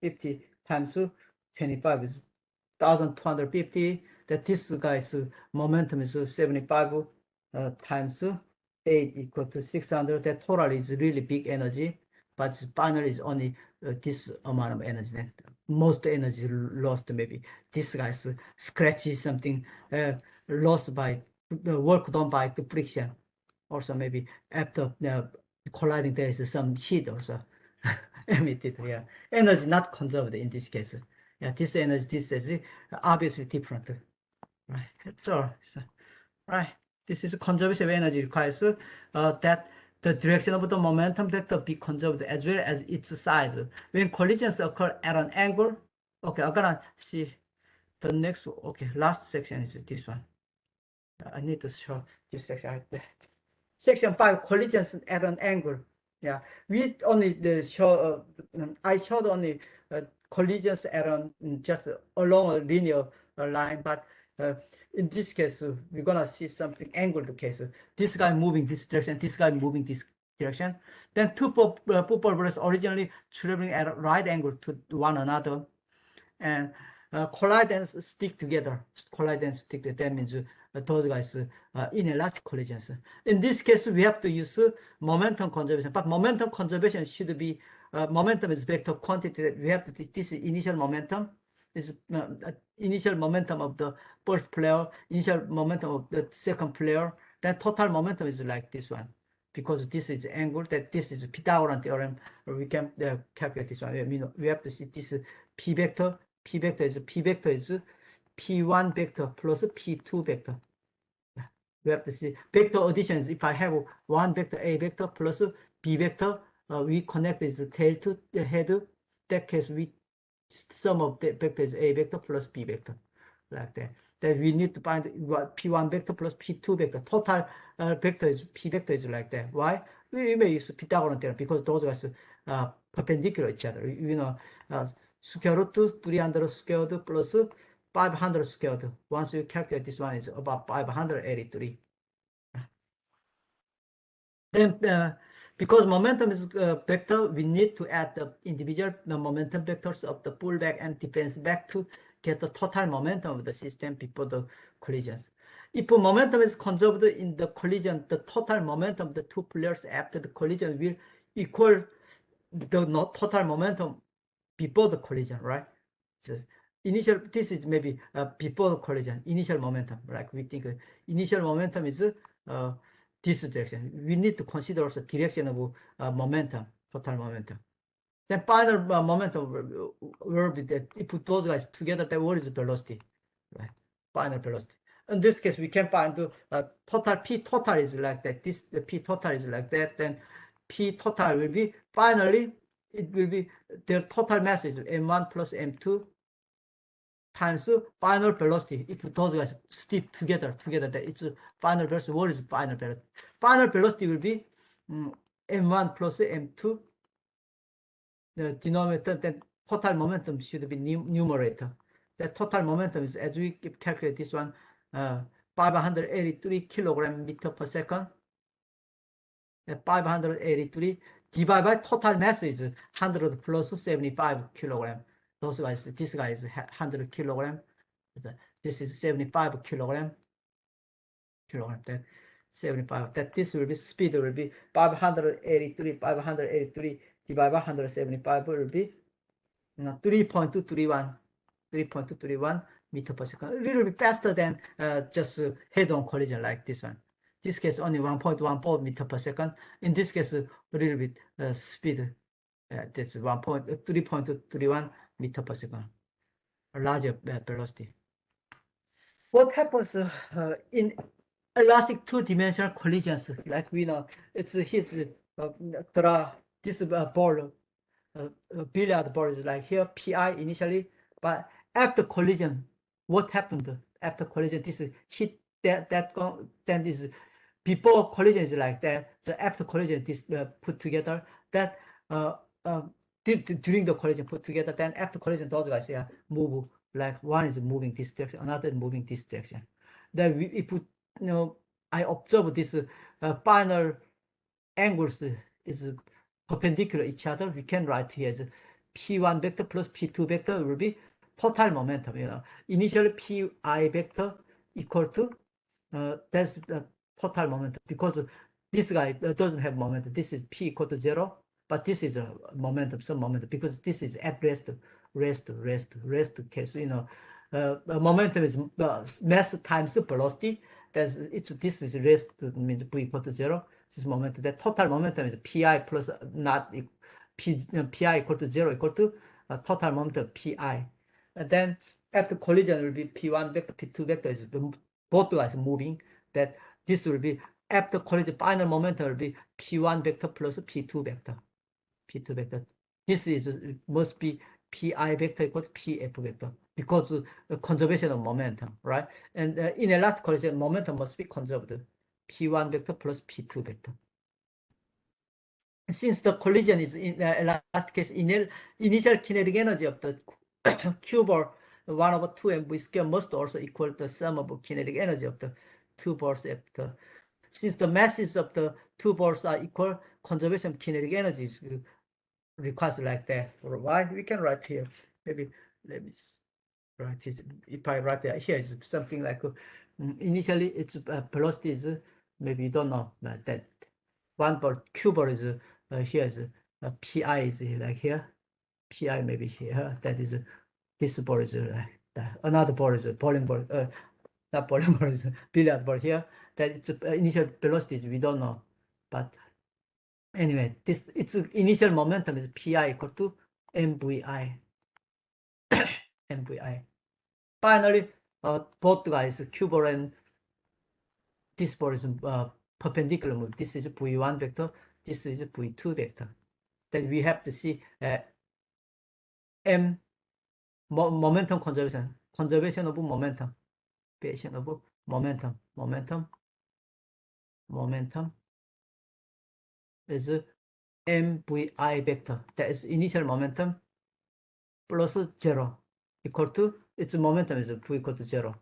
25 is 1250. That this guy's momentum is 75 times 8 equal to 600. That total is really big energy, but final is only this amount of energy. Then most energy lost, maybe this guy's scratchy something lost by work done by the friction. Also maybe after colliding there is some heat also emitted here. Energy not conserved in this case. Yeah, this energy, this is obviously different. Right. So right. This is conservation of energy requires that the direction of the momentum vector be conserved as well as its size. When collisions occur at an angle, okay, I'm gonna see the next. Okay, last section is this one. I need to show this section right there. Section 5, collisions at an angle. Yeah, we only show, I showed only collisions at just along a linear line, but in this case, we're gonna see something angled case. This guy moving this direction, this guy moving this direction. Then two football players originally traveling at a right angle to one another, and collide and stick together. Collide and stick together. That means those guys in a large collisions. In this case, we have to use momentum conservation. But momentum conservation should be momentum is vector quantity. We have to this initial momentum is initial momentum of the first player, initial momentum of the second player. Then total momentum is like this one. Because this is angle, that this is Pythagorean theorem, we can calculate this one. We have to see this P vector. P vector is P1 vector plus P2 vector. We have to see vector additions. If I have one vector A vector plus B vector, we connect the tail to the head. That case, we sum of the vector is A vector plus B vector, like that. Then we need to find what P1 vector plus P2 vector. Total vector is P vector is like that. Why? We may use Pythagorean theorem because those are perpendicular each other. Square root 300 squared plus 500 squared. Once you calculate this one, is about 583. Then, because momentum is vector, we need to add the individual momentum vectors of the pullback and defense back to get the total momentum of the system before the collisions. If momentum is conserved in the collision, the total momentum of the two players after the collision will equal the total momentum before the collision, right? So initial, this is maybe before the collision, initial momentum, like we think initial momentum is this direction. We need to consider also direction of momentum, total momentum. Then final momentum will be that if put those guys together, then what is the velocity, right? Final velocity. In this case, we can find the total P total is like that. This the P total is like that. Then P total will be finally it will be their total mass is m1 plus m2 times final velocity. If those guys stick together, that it's final velocity. What is final velocity? Final velocity will be m1 plus m2. The denominator, then total momentum should be numerator. The total momentum is, as we calculate this one, 583 kilogram meter per second. 583 divided by total mass is 100 plus 75 kilogram. Those guys, this guy is 100 kilogram. This is 75 kilogram. That 75. That this will be speed will be 583 divided by 175 will be 3.231 meter per second. A little bit faster than just head-on collision like this one. This case only 1.14 meter per second. In this case, a little bit speed. That's 3.31 meter per second. A larger velocity. What happens in elastic two-dimensional collisions, like we know, it's his there are this ball, billiard ball is like here pi initially, but after collision, what happened after collision? This hit then this before collision is like that. So after collision, this put together that uh, uh, during the collision put together. Then after collision, those guys move like one is moving this direction, another is moving this direction. Then we put I observe this final angles is perpendicular each other. We can write here as p1 vector plus p2 vector will be total momentum. Initially pi vector equal to that's the total momentum because this guy doesn't have momentum. This is p equal to 0, but this is a momentum, some momentum because this is at rest case. Momentum is mass times velocity. This is rest means v equal to 0. This is momentum. The total momentum is pi plus not pi equal to 0 equal to total momentum pi. And then after collision will be p1 vector, p2 vector is both guys moving. That this will be after collision final momentum will be p1 vector plus p2 vector. P2 vector. This is must be pi vector equal to pf vector because conservation of momentum, right? And in elastic collision, momentum must be conserved. P1 vector plus P2 vector. Since the collision is in elastic case, initial kinetic energy of the cube 1 over 2 mv square must also equal the sum of kinetic energy of the two balls after. Since the masses of the two balls are equal, conservation of kinetic energy is requires like that. Why? We can write here. Maybe let me write it. If I write it here, it's something like initially its velocity is maybe you don't know that one ball q ball is here is pi is like here, pi maybe here. That is this ball is like that. Another ball is bowling ball. Not bowling ball is billiard ball here. That its initial velocity is we don't know, but anyway, this its initial momentum is pi equal to mvi. mvi. Finally, both guys, q ball and this ball is perpendicular move. This is v1 vector. This is v2 vector. Then we have to see m momentum conservation of momentum, creation of momentum is mvi vector. That is initial momentum plus 0 equal to its momentum is v equal to 0.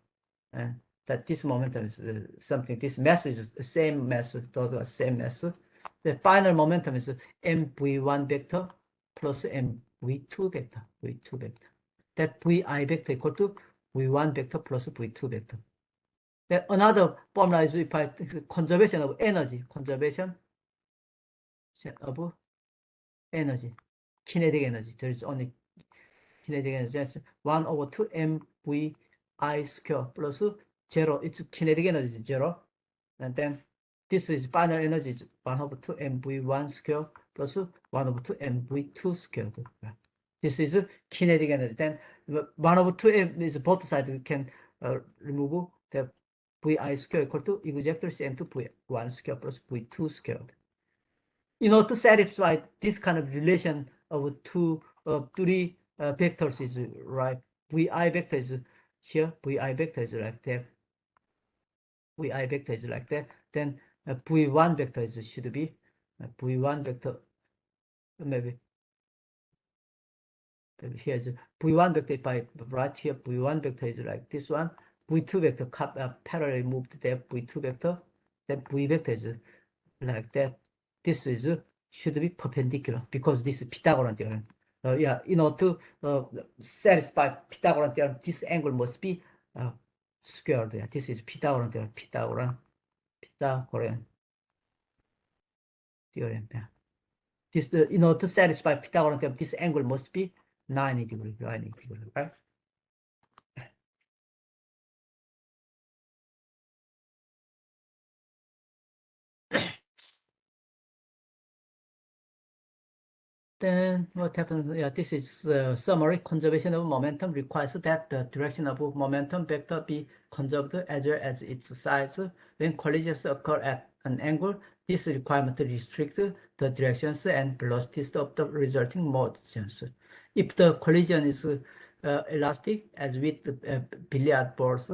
And that this momentum is something, this mass is the same mass, total same mass. The final momentum is mv1 vector plus mv2 vector, That vi vector equal to v1 vector plus v2 vector. Then another formula is if I conservation of energy, kinetic energy. There is only kinetic energy. That's 1 over 2 mvi square plus 0. It's kinetic energy is 0. And then this is final energy is 1 over 2 mv1 square plus 1 over 2 mv2 squared. This is kinetic energy. Then 1 over 2 m is both sides. We can remove the vi square equal to exactly same to v1 square plus v2 squared. To satisfy this kind of relation of three vectors is right. Vi vector is here. Vi vector is like that. Vi vector is like that. Then v1 vector is should be v1 vector. Maybe here is v1 vector. If I write here, v1 vector is like this one. v2 vector parallel moved there. v2 vector. Then v vector is like that. This is should be perpendicular because this is Pythagorean theorem. To satisfy Pythagorean theorem, this angle must be squared. This is Pythagorean theorem. Pythagorean theorem. This to satisfy Pythagorean theorem, this angle must be 90 degrees. Right? Then what happens? Yeah, this is summary. Conservation of momentum requires that the direction of momentum vector be conserved as well as its size. When collisions occur at an angle, this requirement restricts the directions and velocities of the resulting motions. If the collision is elastic, as with billiard balls,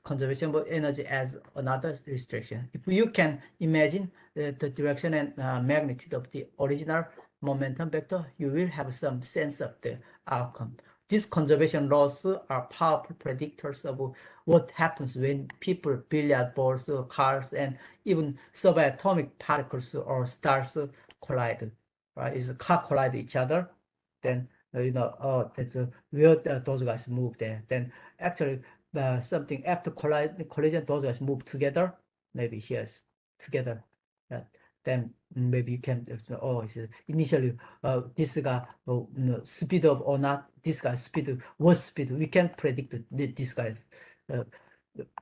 conservation of energy as another restriction. If you can imagine the direction and magnitude of the original momentum vector, you will have some sense of the outcome. These conservation laws are powerful predictors of what happens when people, billiard balls, cars, and even subatomic particles or stars collide. Right? If a car collide each other, then that's where those guys move there. Then actually something after collision, those guys move together. Maybe here's together. Then maybe you can initially this guy speed up or not, this guy's speed, what speed, we can't predict this guy's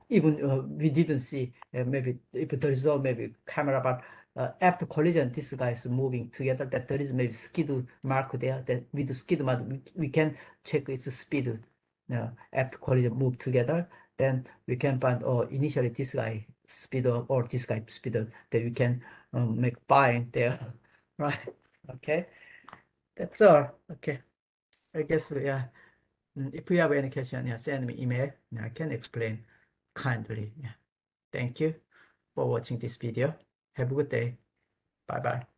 even we didn't see maybe if there is no maybe camera, but after collision this guy is moving together, that there is maybe skid mark there, that with the skid mark we can check its speed after collision move together. Then we can find initially this guy speed up or this guy speed up, that we can make bind there. Right? Okay, that's all. Okay, I guess yeah. If you have any question, yeah, send me email. I can explain kindly. Yeah. Thank you for watching this video. Have a good day. Bye bye.